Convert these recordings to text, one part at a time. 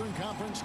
Conference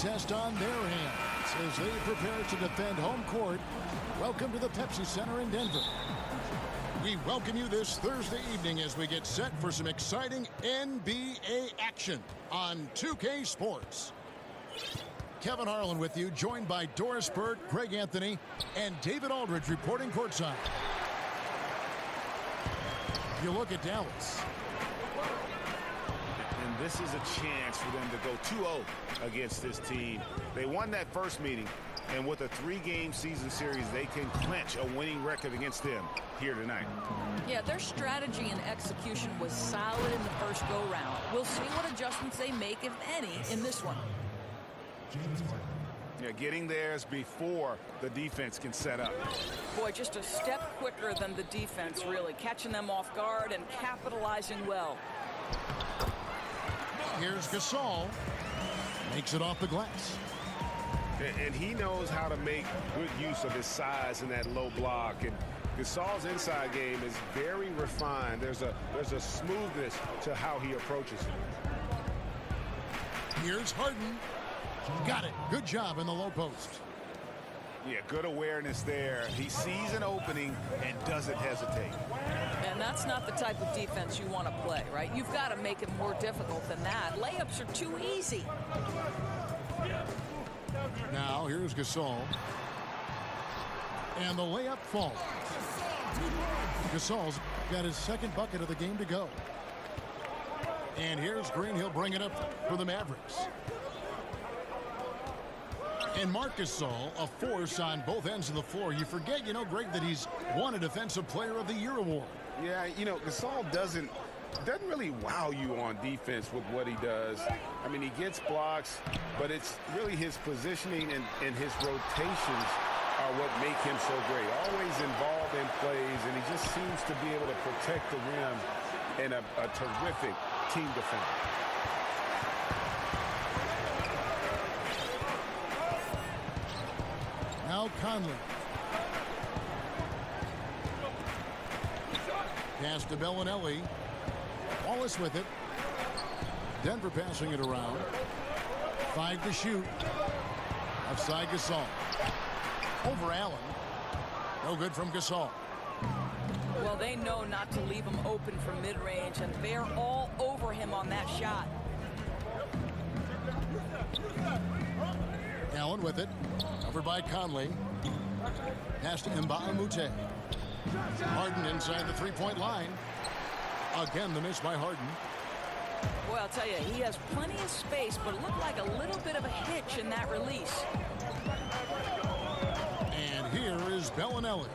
test on their hands as they prepare to defend home court. Welcome to the Pepsi Center in Denver. We welcome you this Thursday evening as we get set for some exciting NBA action on 2K Sports. Kevin Harlan with you, joined by Doris Burt, Greg Anthony, and David Aldridge reporting courtside. You look at Dallas. And this is a chance for them to go 2-0 against this team. They won that first meeting, and with a 3-game season series, they can clinch a winning record against them here tonight. Yeah, their strategy and execution was solid in the first go-round. We'll see what adjustments they make, if any, in this one. Yeah, getting theirs before the defense can set up. Boy, just a step quicker than the defense, really. Catching them off guard and capitalizing well. Here's Gasol. Makes it off the glass. And he knows how to make good use of his size in that low block. And Gasol's inside game is very refined. There's a smoothness to how he approaches it. Here's Harden. Got it. Good job in the low post. Yeah, good awareness there. He sees an opening and doesn't hesitate. And that's not the type of defense you want to play, right? You've got to make it more difficult than that. Layups are too easy. Now, here's Gasol. And the layup falls. Gasol's got his second bucket of the game to go. And here's Green. He'll bring it up for the Mavericks. And Marc Gasol, a force on both ends of the floor. You forget, Greg, that he's won a Defensive Player of the Year award. Yeah, Gasol doesn't really wow you on defense with what he does. I mean, he gets blocks, but it's really his positioning and his rotations are what make him so great. Always involved in plays, and he just seems to be able to protect the rim and a terrific team defender. Now Conley. Pass to Bellinelli. Wallace with it. Denver passing it around. 5 to shoot. Offside Gasol. Over Allen. No good from Gasol. Well, they know not to leave him open from mid-range, and they're all over him on that shot. Allen with it. Covered by Conley. Pass to Mbamute. Harden inside the three-point line. Again, the miss by Harden. Boy, I'll tell you, he has plenty of space, but it looked like a little bit of a hitch in that release. And here is Bellinelli.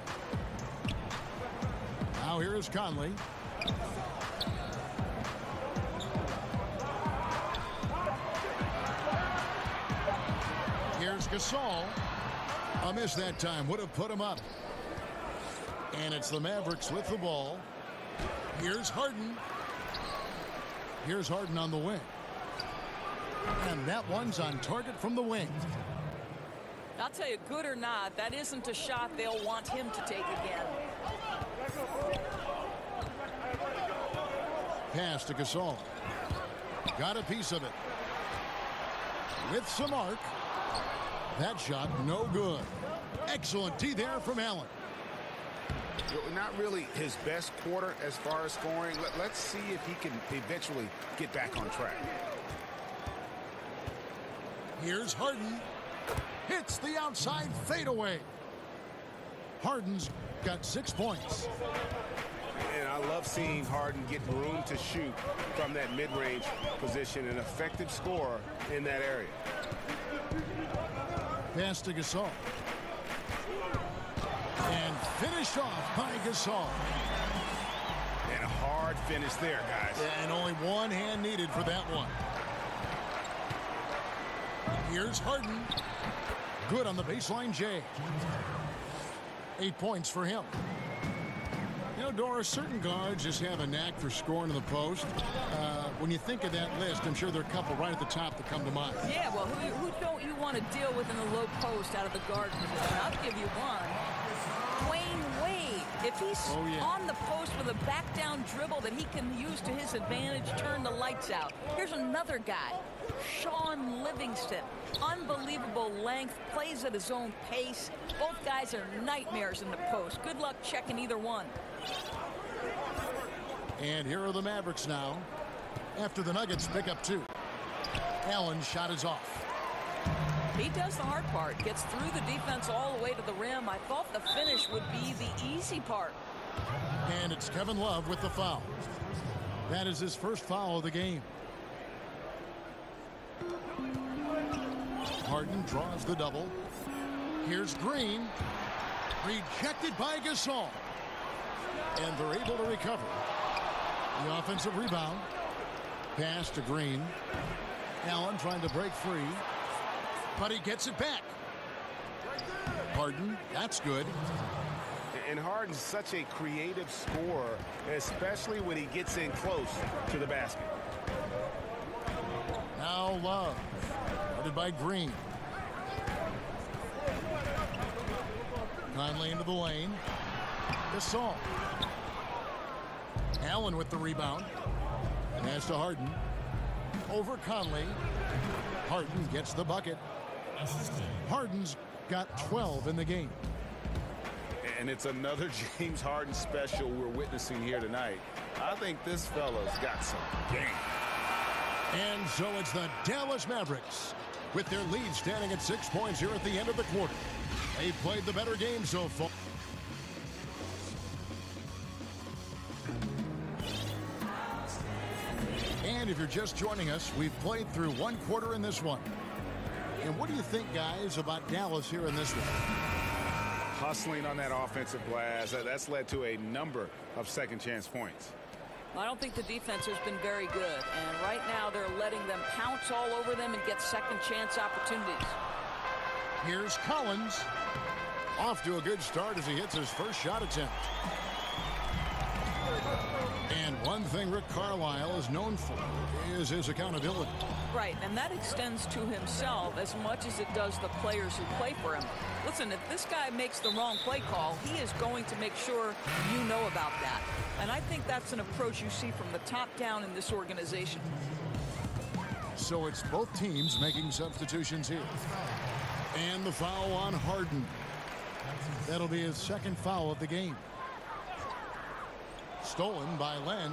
Now here is Conley. Here's Gasol. A miss that time. Would have put him up. And it's the Mavericks with the ball. Here's Harden. Here's Harden on the wing. And that one's on target from the wing. I'll tell you, good or not, that isn't a shot they'll want him to take again. Pass to Gasol. Got a piece of it. With some arc. That shot, no good. Excellent D there from Allen. Not really his best quarter as far as scoring. Let's see if he can eventually get back on track. Here's Harden. Hits the outside fadeaway. Harden's got 6 points. And I love seeing Harden get room to shoot from that mid-range position, an effective scorer in that area. Pass to Gasol. And finished off by Gasol. And a hard finish there, guys. And only one hand needed for that one. Here's Harden. Good on the baseline J. 8 points for him. You know, Doris, certain guards just have a knack for scoring in the post. When you think of that list, I'm sure there are a couple right at the top that come to mind. Yeah, well, who don't you want to deal with in the low post out of the guard position? I'll give you one. Dwayne Wade. If he's on the post with a back-down dribble that he can use to his advantage, turn the lights out. Here's another guy, Sean Livingston. Unbelievable length, plays at his own pace. Both guys are nightmares in the post. Good luck checking either one. And here are the Mavericks now, after the Nuggets pick up 2. Allen's shot is off. He does the hard part, gets through the defense all the way to the rim. I thought the finish would be the easy part. And it's Kevin Love with the foul. That is his first foul of the game. Harden draws the double. Here's Green. Rejected by Gasol. And they're able to recover. The offensive rebound. Pass to Green. Allen trying to break free. But he gets it back. Harden, that's good. And Harden's such a creative scorer, especially when he gets in close to the basket. Now Love. Guarded by Green. Conley into the lane. Gasol. Allen with the rebound. Pass to Harden. Over Conley. Harden gets the bucket. Harden's got 12 in the game. And it's another James Harden special we're witnessing here tonight. I think this fella's got some game. And so it's the Dallas Mavericks with their lead standing at 6 points here at the end of the quarter. They played the better game so far. And if you're just joining us, we've played through 1 quarter in this one. And what do you think, guys, about Dallas here in this one? Hustling on that offensive glass. That's led to a number of second chance points. I don't think the defense has been very good. And right now they're letting them pounce all over them and get second chance opportunities. Here's Collins. Off to a good start as he hits his first shot attempt. And one thing Rick Carlisle is known for is his accountability. Right, and that extends to himself as much as it does the players who play for him. Listen, if this guy makes the wrong play call, he is going to make sure you know about that. And I think that's an approach you see from the top down in this organization. So it's both teams making substitutions here. And the foul on Harden. That'll be his second foul of the game. Stolen by Len.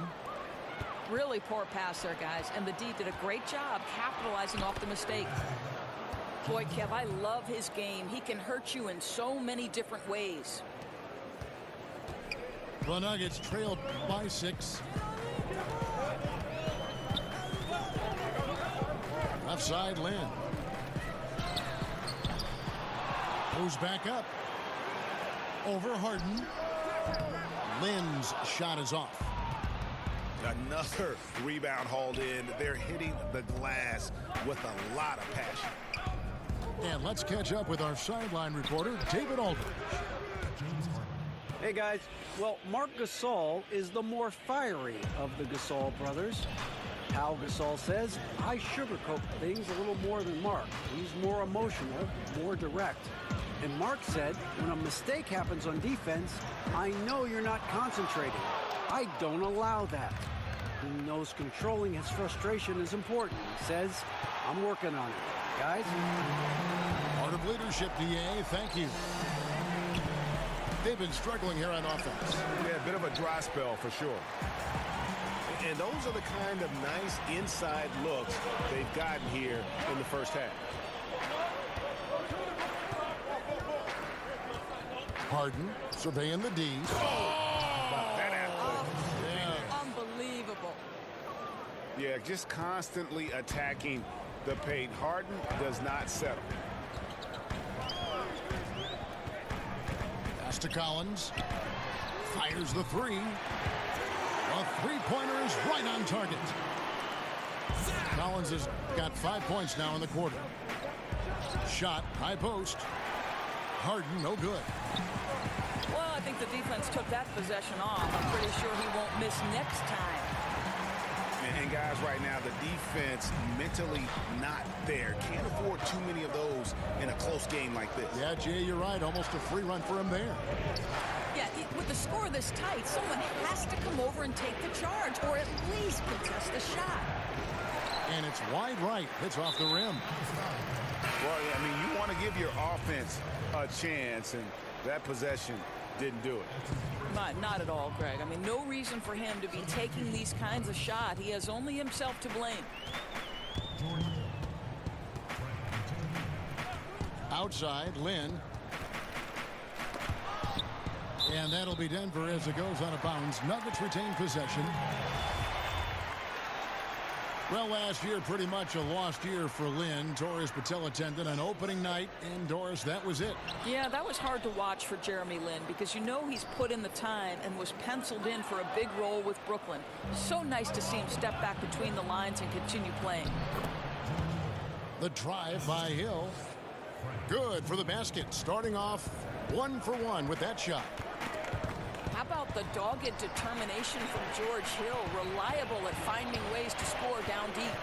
Really poor pass there, guys. And the D did a great job capitalizing off the mistake. Boy, Kev, I love his game. He can hurt you in so many different ways. The Nuggets trailed by 6. Left side, Lin. Goes back up. Over Harden. Lin's shot is off. Another rebound hauled in. They're hitting the glass with a lot of passion. And let's catch up with our sideline reporter, David Aldridge. Hey, guys. Well, Marc Gasol is the more fiery of the Gasol brothers. Pau Gasol says, I sugarcoat things a little more than Marc. He's more emotional, more direct. And Marc said, when a mistake happens on defense, I know you're not concentrating. I don't allow that. He knows controlling his frustration is important. He says, I'm working on it. Guys? Part of leadership, DA. Thank you. They've been struggling here on offense. Yeah, a bit of a dry spell for sure. And those are the kind of nice inside looks they've gotten here in the first half. Harden surveying the D. Unbelievable. Yeah, just constantly attacking the paint. Harden does not settle. Pass to Collins. Fires the 3. A three-pointer is right on target. Collins has got 5 points now in the quarter. Shot, high post. Harden, no good. Well, I think the defense took that possession off. I'm pretty sure he won't miss next time. And guys, right now, the defense mentally not there. Can't afford too many of those in a close game like this. Yeah, Jay, you're right. Almost a free run for him there. Yeah, with the score this tight, someone has to come over and take the charge, or at least contest the shot. And it's wide right. Hits off the rim. Well, yeah, I mean, you want to give your offense a chance, and that possession didn't do it. Not at all, Greg. I mean, no reason for him to be taking these kinds of shots. He has only himself to blame. Outside, Lynn. And that'll be Denver as it goes out of bounds. Nuggets retain possession. Well, last year, pretty much a lost year for Lynn. Tore his patella tendon on opening night indoors. That was it. Yeah, that was hard to watch for Jeremy Lin because you know he's put in the time and was penciled in for a big role with Brooklyn. So nice to see him step back between the lines and continue playing. The drive by Hill. Good for the basket. Starting off 1 for 1 with that shot. How about the dogged determination from George Hill, reliable at finding ways to score down deep.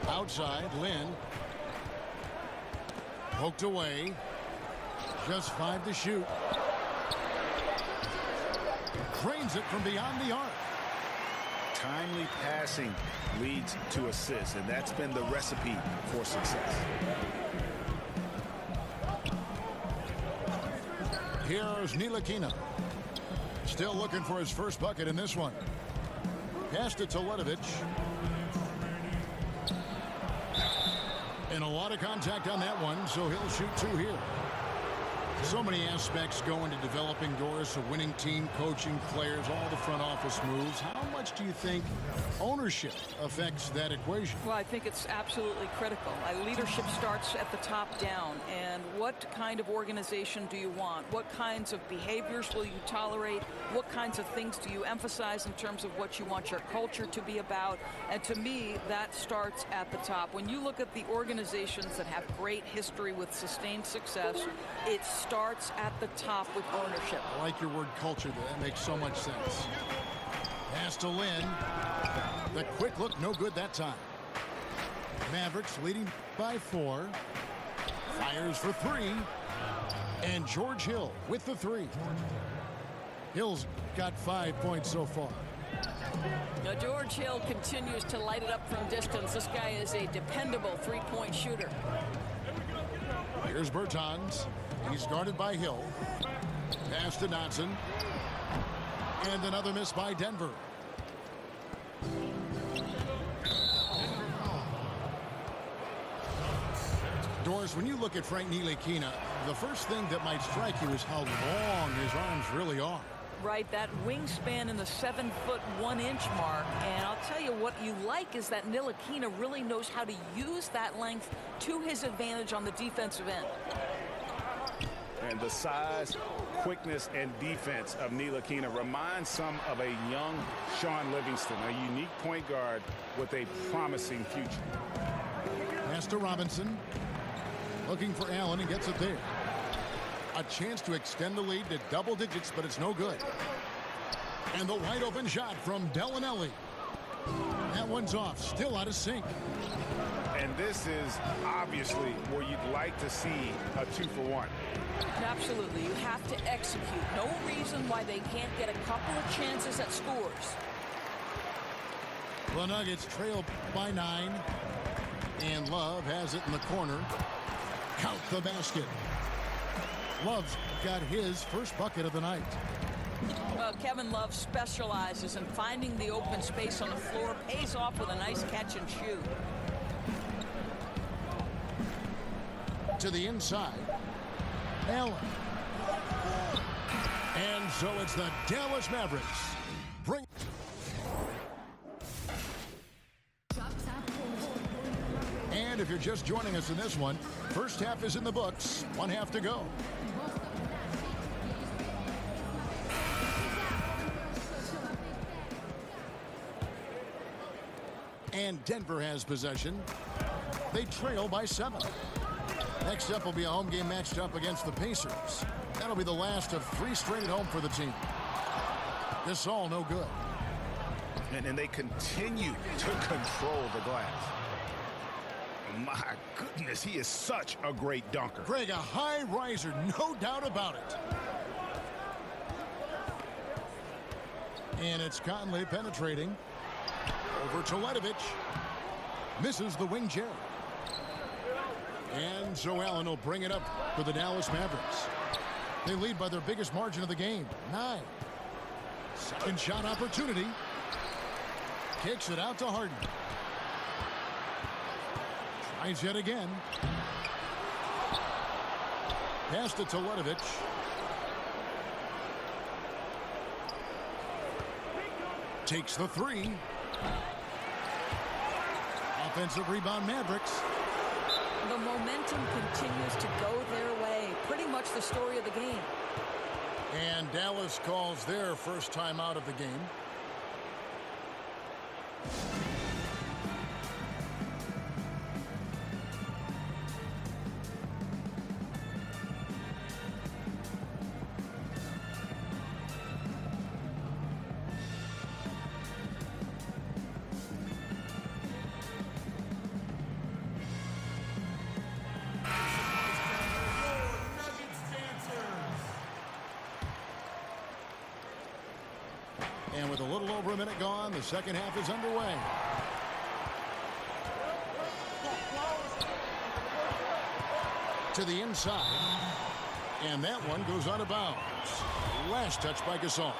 Outside, Lynn. Poked away. Just 5 to shoot. Drains it from beyond the arc. Timely passing leads to assists, and that's been the recipe for success. Here's Ntilikina. Still looking for his first bucket in this one. Passed it to Ledovic. And a lot of contact on that one, so he'll shoot 2 here. So many aspects go into developing Doris, a winning team, coaching players, all the front office moves. How much do you think ownership affects that equation? Well, I think it's absolutely critical. Leadership starts at the top down. And what kind of organization do you want? What kinds of behaviors will you tolerate? What kinds of things do you emphasize in terms of what you want your culture to be about? And to me, that starts at the top. When you look at the organizations that have great history with sustained success, it starts at the top with ownership. I like your word culture. That makes so much sense. Pass to Lynn. The quick look, no good that time. Mavericks leading by 4. Fires for 3. And George Hill with the 3. Hill's got 5 points so far. Now George Hill continues to light it up from distance. This guy is a dependable three-point shooter. Here's Bertans. He's guarded by Hill. Pass to Dotson. And another miss by Denver. Doris, when you look at Frank Ntilikina, the first thing that might strike you is how long his arms really are. Right, that wingspan in the 7'1" mark. And I'll tell you what you like is that Ntilikina really knows how to use that length to his advantage on the defensive end. And the size, quickness, and defense of Ntilikina reminds some of a young Sean Livingston, a unique point guard with a promising future. Pass to Robinson. Looking for Allen and gets it there. A chance to extend the lead to double digits, but it's no good. And the wide open shot from Bellinelli. That one's off, still out of sync. And this is obviously where you'd like to see a 2-for-1. Absolutely, you have to execute. No reason why they can't get a couple of chances at scores. The Nuggets trail by 9. And Love has it in the corner. Count the basket. Love's got his first bucket of the night. Well, Kevin Love specializes in finding the open space on the floor. Pays off with a nice catch and shoot. To the inside. Allen. And so it's the Dallas Mavericks. Bring. And if you're just joining us in this one, first half is in the books. 1 half to go. And Denver has possession. They trail by 7. Next up will be a home game matched up against the Pacers. That'll be the last of 3 straight at home for the team. Gasol no good. And they continue to control the glass. My goodness, he is such a great dunker. Greg, a high riser, no doubt about it. And it's Conley penetrating. Over to Ledovich. Misses the wing chair. And so Allen will bring it up for the Dallas Mavericks. They lead by their biggest margin of the game, 9. Second shot opportunity. Kicks it out to Harden. Tries yet again. Passed it to Ledovich. Takes the 3. Offensive rebound Mavericks. The momentum continues to go their way. Pretty much the story of the game. And Dallas calls their first time out of the game. And with a little over a minute gone, the second half is underway. To the inside. And that one goes out of bounds. Last touch by Gasol.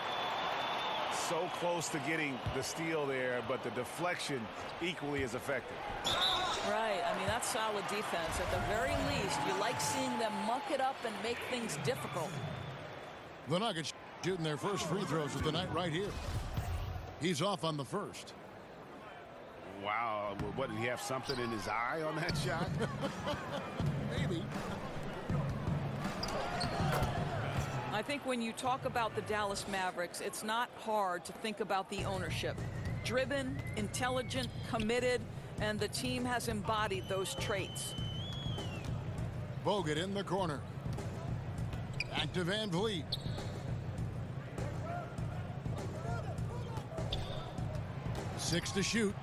So close to getting the steal there, but the deflection equally as effective. Right. I mean, that's solid defense. At the very least, you like seeing them muck it up and make things difficult. The Nuggets shooting their first free throws of the night right here. He's off on the first. Wow. What, did he have something in his eye on that shot? Maybe. I think when you talk about the Dallas Mavericks, it's not hard to think about the ownership. Driven, intelligent, committed, and the team has embodied those traits. Bogut in the corner. Back to Van Vliet. Six to shoot.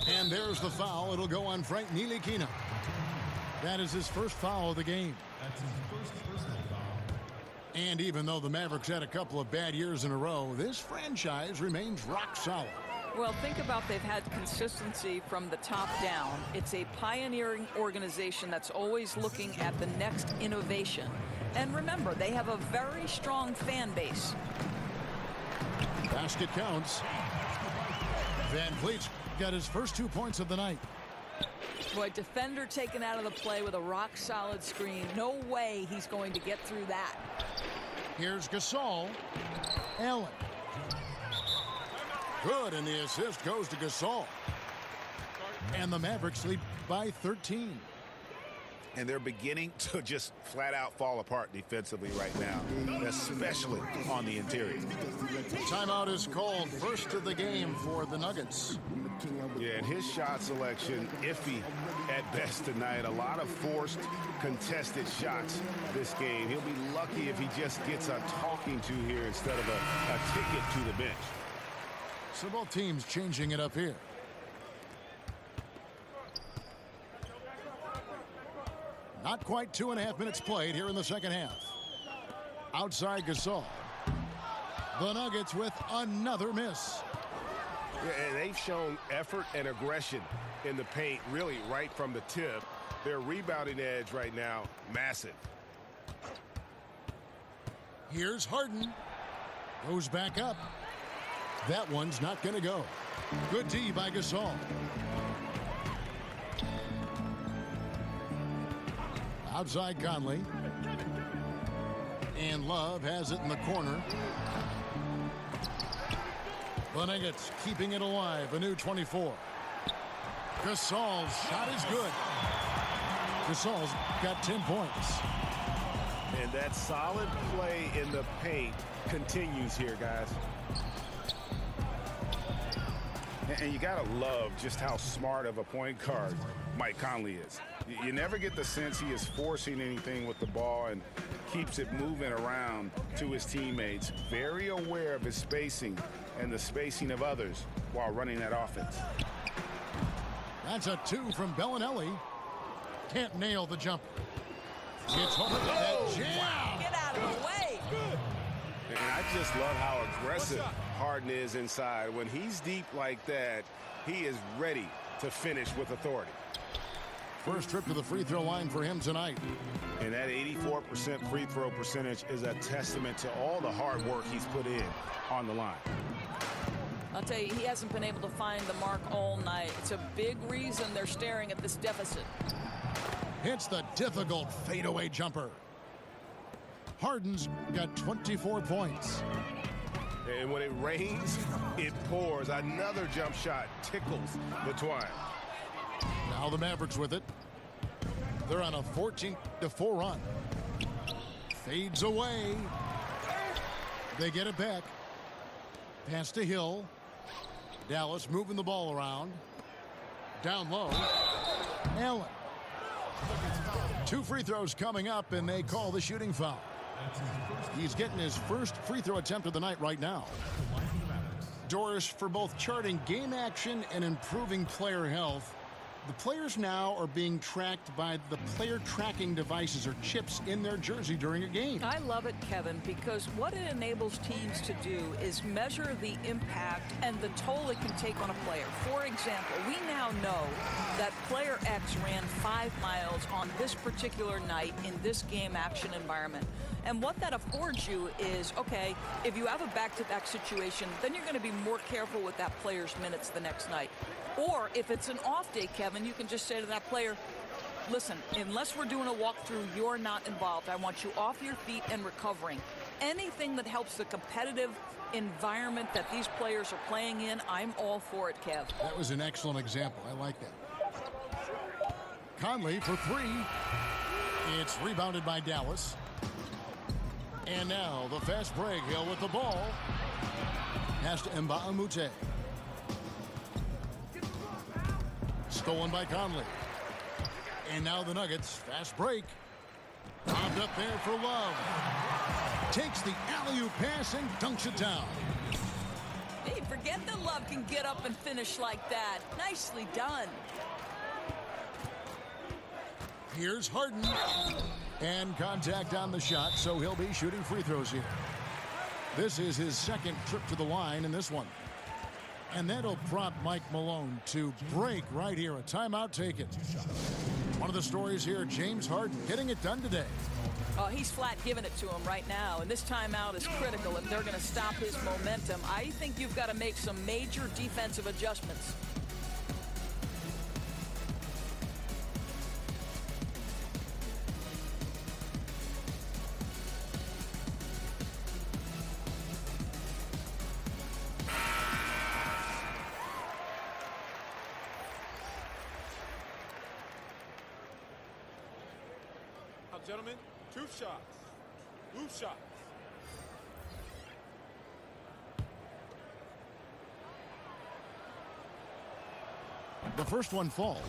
And there's the foul. It'll go on Frank Ntilikina. That is his first foul of the game. That's his first personal foul. And even though the Mavericks had a couple of bad years in a row, this franchise remains rock solid. Well, think about they've had consistency from the top down. It's a pioneering organization that's always looking at the next innovation. And remember, they have a very strong fan base. Basket counts. Van Vliet's got his first 2 points of the night. Boy, defender taken out of the play with a rock-solid screen. No way he's going to get through that. Here's Gasol. Allen. Good, and the assist goes to Gasol. And the Mavericks lead by 13. And they're beginning to just flat out fall apart defensively right now, especially on the interior. Timeout is called. First of the game for the Nuggets. Yeah, and his shot selection iffy at best tonight. A lot of forced, contested shots this game. He'll be lucky if he just gets a talking to here instead of a ticket to the bench. So both teams changing it up here. Not quite 2.5 minutes played here in the second half. Outside Gasol. The Nuggets with another miss. Yeah, and they've shown effort and aggression in the paint, really right from the tip. Their rebounding edge right now, massive. Here's Harden. Goes back up. That one's not going to go. Good D by Gasol. Outside Conley. And Love has it in the corner. The Nuggets keeping it alive. A new 24. Gasol's shot is good. Gasol's got 10 points. And that solid play in the paint continues here, guys. And you got to love just how smart of a point guard Mike Conley is. You never get the sense he is forcing anything with the ball and keeps it moving around to his teammates. Very aware of his spacing and the spacing of others while running that offense. That's a 2 from Bellinelli. Can't nail the jumper. It's over the head jam. Wow. Get out of the way. And I just love how aggressive Harden is inside. When he's deep like that, he is ready to finish with authority. First trip to the free throw line for him tonight. And that 84% free throw percentage is a testament to all the hard work he's put in on the line. I'll tell you, he hasn't been able to find the mark all night. It's a big reason they're staring at this deficit. Hits the difficult fadeaway jumper. Harden's got 24 points. And when it rains, it pours. Another jump shot tickles the twine. Now the Mavericks with it. They're on a 14-4 run. Fades away. They get it back. Pass to Hill. Dallas moving the ball around. Down low. Allen. 2 free throws coming up, and they call the shooting foul. He's getting his first free throw attempt of the night right now. Doris, for both charting game action and improving player health, the players now are being tracked by the player tracking devices or chips in their jersey during a game. I love it, Kevin, because what it enables teams to do is measure the impact and the toll it can take on a player. For example, we now know that player X ran 5 miles on this particular night in this game action environment. And what that affords you is, okay, if you have a back-to-back situation, then you're going to be more careful with that player's minutes the next night. Or if it's an off day, Kevin, you can just say to that player, listen, unless we're doing a walkthrough, you're not involved. I want you off your feet and recovering. Anything that helps the competitive environment that these players are playing in, I'm all for it, Kev. That was an excellent example. I like that. Conley for 3. It's rebounded by Dallas. And now the fast break. Hill with the ball. Pass to Mbamute. Stolen by Conley. And now the Nuggets. Fast break. Bombed up there for Love. Takes the alley-oop pass and dunks it down. Hey, forget that Love can get up and finish like that. Nicely done. Here's Harden. And contact on the shot, so he'll be shooting free throws here. This is his second trip to the line in this one. And that'll prompt Mike Malone to break right here. A timeout taken. One of the stories here, James Harden getting it done today. Oh, he's flat giving it to him right now. And this timeout is critical if they're going to stop his momentum. I think you've got to make some major defensive adjustments. Gentlemen, 2 shots. 2 shots. The first one falls.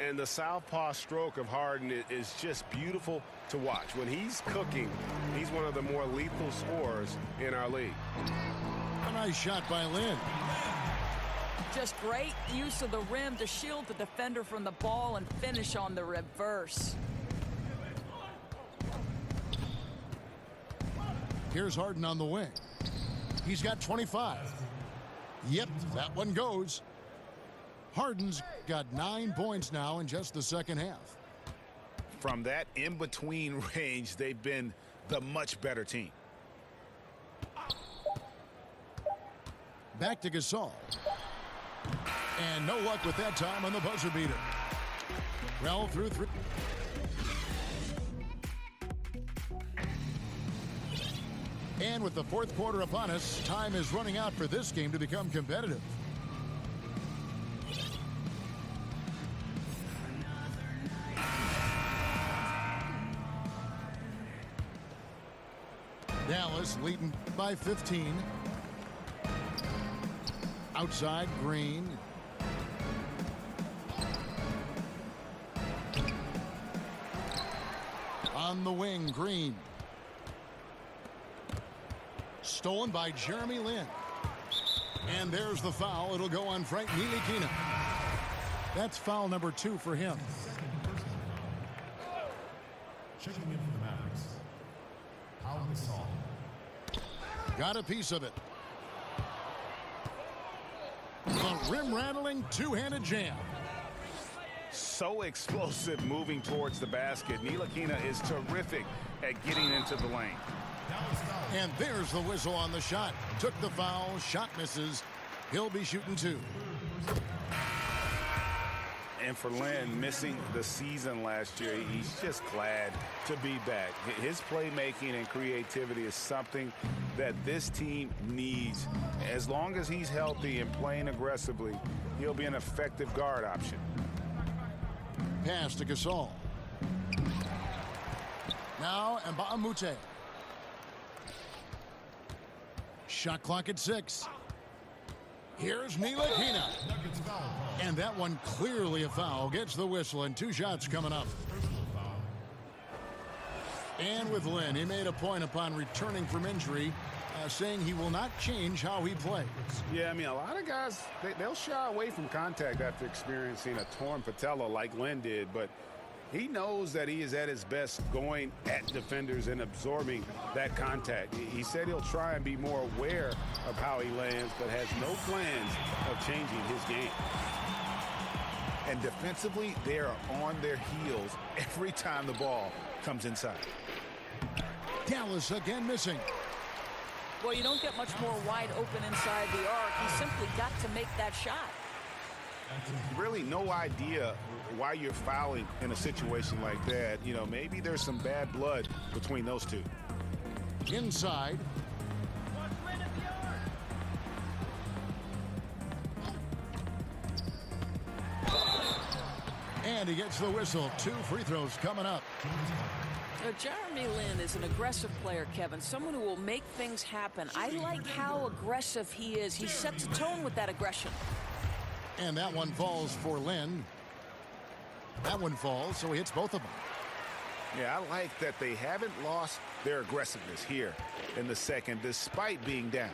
And the southpaw stroke of Harden is just beautiful to watch. When he's cooking, he's one of the more lethal scorers in our league. A nice shot by Lynn. Just great use of the rim to shield the defender from the ball and finish on the reverse. Here's Harden on the wing. He's got 25. Yep, that one goes. Harden's got 9 points now in just the second half. From that in-between range, they've been the much better team. Back to Gasol. And no luck with that time on the buzzer beater. Well through 3. And with the fourth quarter upon us, time is running out for this game to become competitive. Dallas leading by 15. Outside, Green. On the wing, Green. Stolen by Jeremy Lin. And there's the foul. It'll go on Frank Ntilikina. That's foul number 2 for him. Checking in for the Mavericks. Pau Gasol. Got a piece of it. The rim-rattling two-handed jam. So explosive moving towards the basket. Ntilikina is terrific at getting into the lane. And there's the whistle on the shot. Took the foul. Shot misses. He'll be shooting 2. And for Lin, missing the season last year, he's just glad to be back. His playmaking and creativity is something that this team needs. As long as he's healthy and playing aggressively, he'll be an effective guard option. Pass to Gasol. Now Mbah a Moute. Shot clock at 6. Here's Ntilikina. And that one clearly a foul. Gets the whistle and 2 shots coming up. And with Lin, he made a point upon returning from injury, saying he will not change how he plays. Yeah, I mean, a lot of guys, they'll shy away from contact after experiencing a torn patella like Lin did, but he knows that he is at his best going at defenders and absorbing that contact. He said he'll try and be more aware of how he lands, but has no plans of changing his game. And defensively, they are on their heels every time the ball comes inside. Dallas again missing. Well, you don't get much more wide open inside the arc. He simply got to make that shot. Really no idea why you're fouling in a situation like that. You know, maybe there's some bad blood between those two. Inside. And he gets the whistle. 2 free throws coming up. Now, Jeremy Lin is an aggressive player, Kevin. Someone who will make things happen. I like how aggressive he is. He sets a tone with that aggression. And that one falls for Lin. That one falls, so he hits both of them. Yeah, I like that they haven't lost their aggressiveness here in the second, despite being down.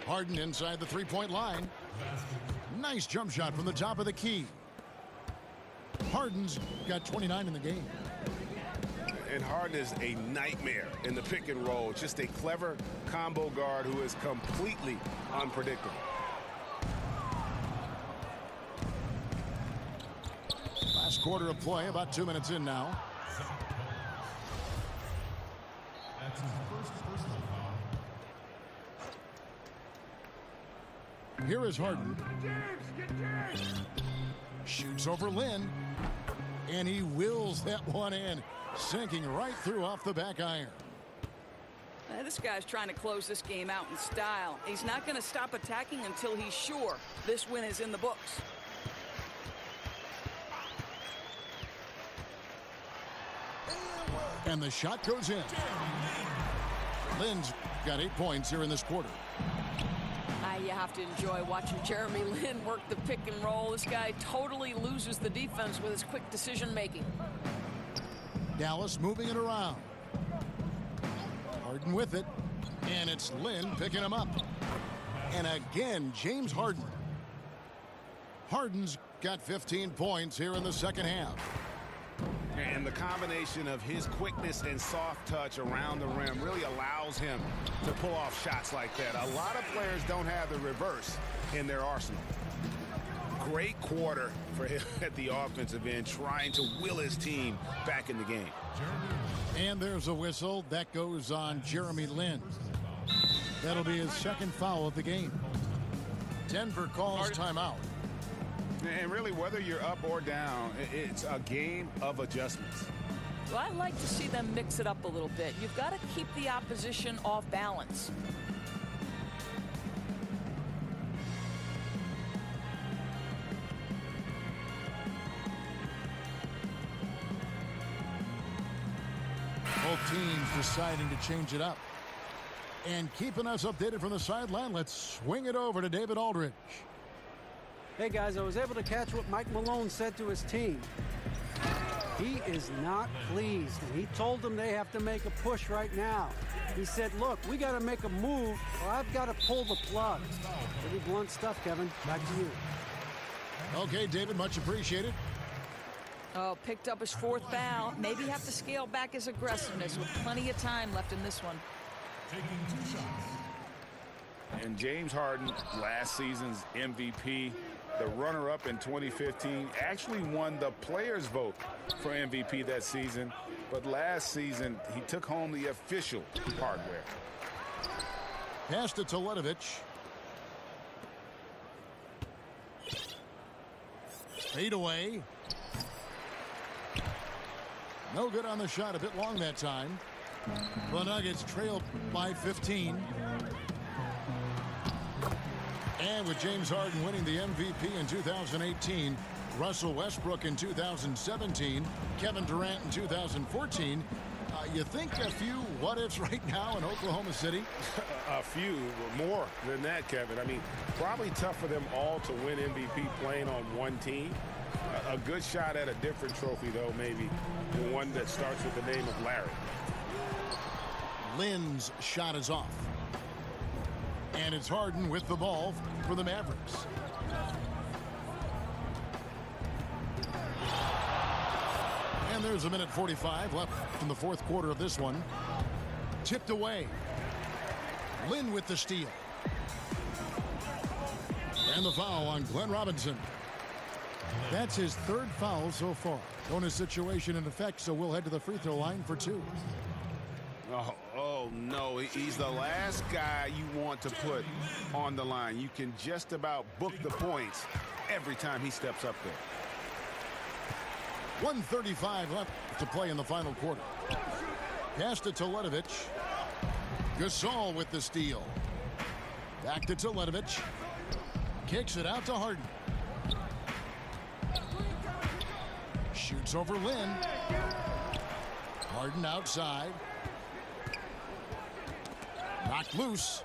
Harden inside the three-point line. Nice jump shot from the top of the key. Harden's got 29 in the game. And Harden is a nightmare in the pick and roll. Just a clever combo guard who is completely unpredictable. Last quarter of play, about 2 minutes in now. That's his first personal foul. Here is Harden. Shoots over Lin. And he wills that one in. Sinking right through off the back iron. This guy's trying to close this game out in style. He's not going to stop attacking until he's sure this win is in the books. And the shot goes in. Lin's got 8 points here in this quarter. You have to enjoy watching Jeremy Lin work the pick and roll. This guy totally loses the defense with his quick decision making. Dallas moving it around. Harden with it. And it's Lin picking him up. And again, James Harden. Harden's got 15 points here in the second half. And the combination of his quickness and soft touch around the rim really allows him to pull off shots like that. A lot of players don't have the reverse in their arsenal. Great quarter for him at the offensive end, trying to will his team back in the game. And there's a whistle. That goes on Jeremy Lin. That'll be his second foul of the game. Denver calls timeout. And really, whether you're up or down, it's a game of adjustments. Well, I like to see them mix it up a little bit. You've got to keep the opposition off balance. Both teams deciding to change it up. And keeping us updated from the sideline, let's swing it over to David Aldridge. Hey, guys, I was able to catch what Mike Malone said to his team. He is not pleased, and he told them they have to make a push right now. He said, look, we got to make a move, or I've got to pull the plug. Pretty blunt stuff, Kevin. Back to you. Okay, David, much appreciated. Oh, picked up his 4th foul. Maybe have to scale back his aggressiveness with plenty of time left in this one. Taking 2 shots. And James Harden, last season's MVP, the runner-up in 2015, actually won the players' vote for MVP that season. But last season, he took home the official hardware. Pass to Teletovic. Fade away. No good on the shot. A bit long that time. The Nuggets trailed by 15. And with James Harden winning the MVP in 2018, Russell Westbrook in 2017, Kevin Durant in 2014, you think a few what-ifs right now in Oklahoma City? A few, more than that, Kevin. I mean, probably tough for them all to win MVP playing on one team. A good shot at a different trophy, though, maybe, the one that starts with the name of Larry. Lynn's shot is off. And it's Harden with the ball for the Mavericks. And there's 1:45 left in the 4th quarter of this one. Tipped away. Lynn with the steal. And the foul on Glenn Robinson. That's his 3rd foul so far. Bonus situation in effect, so we'll head to the free throw line for 2. Oh, no, he's the last guy you want to put on the line. You can just about book the points every time he steps up there. 1:35 left to play in the final quarter. Pass to Teletovic. Gasol with the steal. Back to Teletovic. Kicks it out to Harden. Shoots over Lynn. Harden outside. Knocked loose.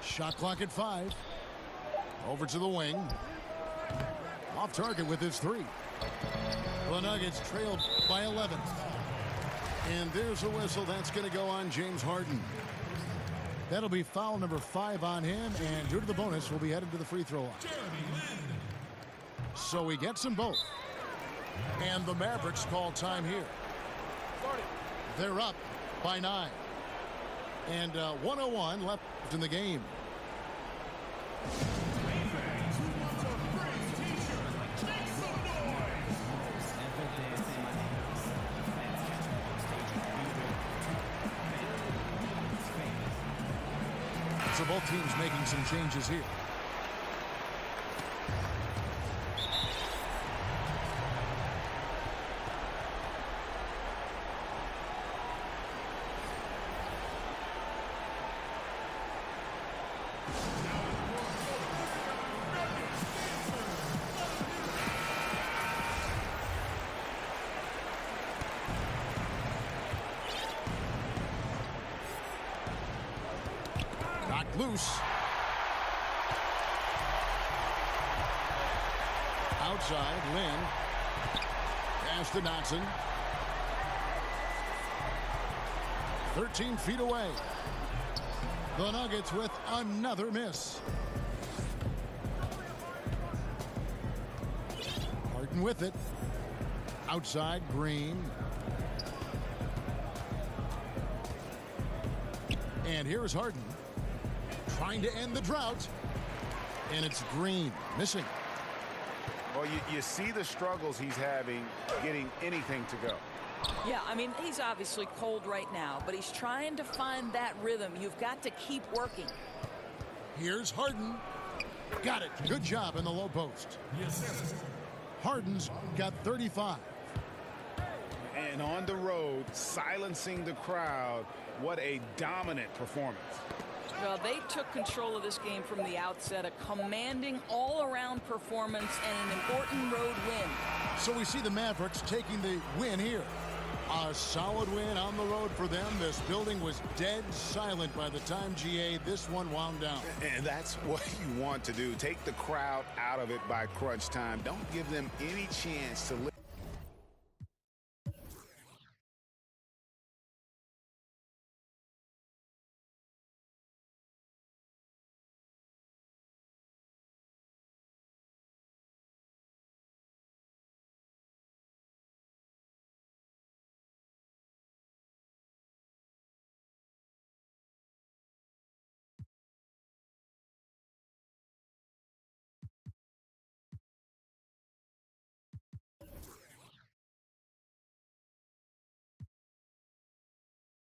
Shot clock at 5. Over to the wing. Off target with his 3. The Nuggets trailed by 11. And there's a whistle. That's going to go on James Harden. That'll be foul number 5 on him. And due to the bonus, we'll be headed to the free throw line. So he gets them both. And the Mavericks call time here. They're up by 9. And 1:01 left in the game. So both teams making some changes here. Loose. Outside, Lynn. Pass to Dotson. 13 feet away. The Nuggets with another miss. Harden with it. Outside, Green. And here's Harden. Trying to end the drought. And it's Green missing. Well, you see the struggles he's having getting anything to go. Yeah, I mean, he's obviously cold right now, but he's trying to find that rhythm. You've got to keep working. Here's Harden. Got it. Good job in the low post. Harden's got 35. And on the road, silencing the crowd. What a dominant performance. Well, they took control of this game from the outset, a commanding all-around performance and an important road win. So we see the Mavericks taking the win here. A solid win on the road for them. This building was dead silent by the time, GA, this one wound down. And that's what you want to do. Take the crowd out of it by crunch time. Don't give them any chance to live.